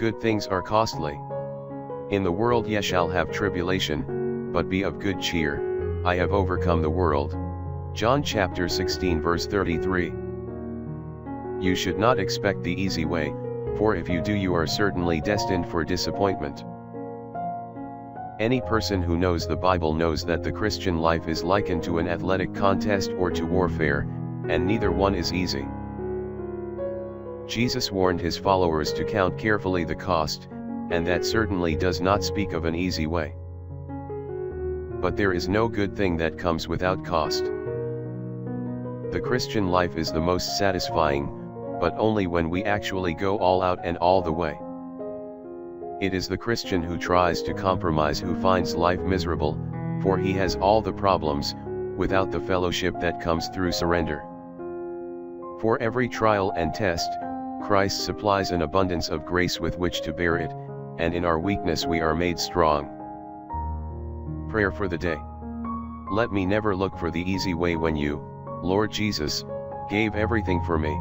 Good things are costly. In the world ye shall have tribulation, but be of good cheer, I have overcome the world. John chapter 16 verse 33. You should not expect the easy way, for if you do you are certainly destined for disappointment. Any person who knows the Bible knows that the Christian life is likened to an athletic contest or to warfare, and neither one is easy. Jesus warned his followers to count carefully the cost, and that certainly does not speak of an easy way. But there is no good thing that comes without cost. The Christian life is the most satisfying, but only when we actually go all out and all the way. It is the Christian who tries to compromise who finds life miserable, for he has all the problems, without the fellowship that comes through surrender. For every trial and test, Christ supplies an abundance of grace with which to bear it, and in our weakness we are made strong. Prayer for the day. Let me never look for the easy way when you, Lord Jesus, gave everything for me.